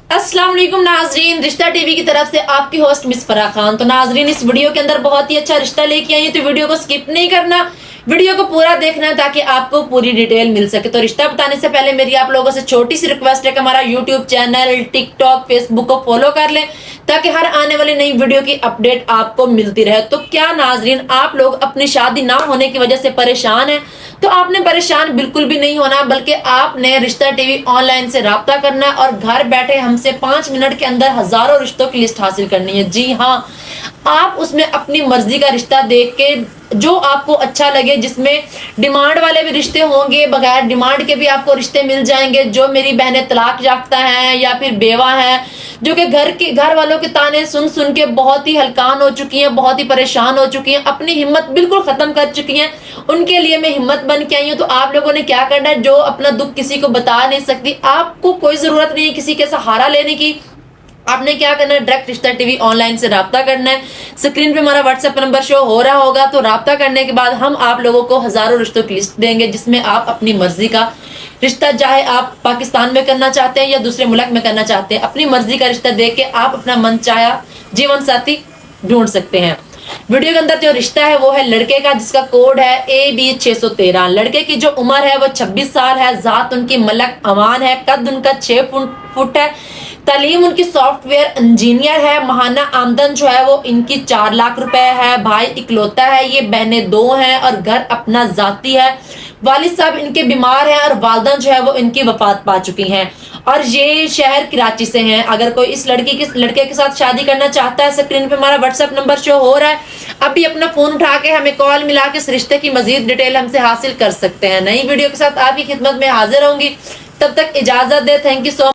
अस्सलाम वालेकुम नाजरीन, रिश्ता टीवी की तरफ से आपकी होस्ट मिस फराह खान। तो नाजरीन, इस वीडियो के अंदर बहुत ही अच्छा रिश्ता लेके आई है, तो वीडियो को स्किप नहीं करना, वीडियो को पूरा देखना ताकि आपको पूरी डिटेल मिल सके। तो रिश्ता बताने से पहले मेरी आप लोगों से छोटी सी रिक्वेस्ट है कि हमारा यूट्यूब चैनल, टिकटॉक, फेसबुक को फॉलो कर लें ताकि हर आने वाली नई वीडियो की अपडेट आपको मिलती रहे। तो क्या नाजरीन, आप लोग अपनी शादी ना होने की वजह से परेशान हैं? तो आपने परेशान बिल्कुल भी नहीं होना, बल्कि आपने रिश्ता टीवी ऑनलाइन से राब्ता करना और घर बैठे हमसे 5 मिनट के अंदर हजारों रिश्तों की लिस्ट हासिल करनी है। जी हाँ, आप उसमें अपनी मर्जी का रिश्ता देख के जो आपको अच्छा लगे, जिसमें डिमांड वाले भी रिश्ते होंगे, बगैर डिमांड के भी आपको रिश्ते मिल जाएंगे। जो मेरी बहनें तलाक याफ्ता हैं या फिर बेवा हैं, जो कि घर वालों के ताने सुन सुन के बहुत ही हलकान हो चुकी हैं, बहुत ही परेशान हो चुकी हैं, अपनी हिम्मत बिल्कुल खत्म कर चुकी हैं, उनके लिए मैं हिम्मत बन के आई हूँ। तो आप लोगों ने क्या करना है, जो अपना दुख किसी को बता नहीं सकती, आपको कोई जरूरत नहीं है किसी के सहारा लेने की। आपने क्या करना है, डायरेक्ट रिश्ता टीवी ऑनलाइन से राब्ता करना है। स्क्रीन पे हमारा व्हाट्सएप नंबर शो हो रहा होगा। तो राब्ता करने के बाद हम आप लोगों को हजारों रिश्तों की लिस्ट देंगे, जिसमें आप अपनी मर्जी का रिश्ता, चाहे आप पाकिस्तान में करना चाहते हैं या दूसरे मुल्क में करना चाहते हैं, अपनी मर्जी का रिश्ता देख के आप अपना मन चाहा जीवन साथी ढूंढ सकते हैं। वीडियो के अंदर जो रिश्ता है वो है लड़के का, जिसका कोड है AB613। लड़के की जो उम्र है वो 26 साल है। जात उनकी मलक अमान है। कद उनका 6 फुट है। तालीम उनकी सॉफ्टवेयर इंजीनियर है। महाना आमदन जो है वो इनकी 4 लाख रुपए है। भाई इकलौता है। ये बहनें 2 हैं और घर अपना जाती है। वालिद साहब इनके बीमार हैं और वालदा जो है वो इनकी वफात पा चुकी हैं। और ये शहर कराची से हैं। अगर कोई इस लड़के के साथ शादी करना चाहता है, स्क्रीन पे हमारा व्हाट्सएप नंबर शो हो रहा है, अभी अपना फोन उठा के हमें कॉल मिला के इस रिश्ते की मजीद डिटेल हमसे हासिल कर सकते हैं। नई वीडियो के साथ आपकी खिदमत में हाजिर होंगी, तब तक इजाजत दे। Thank you so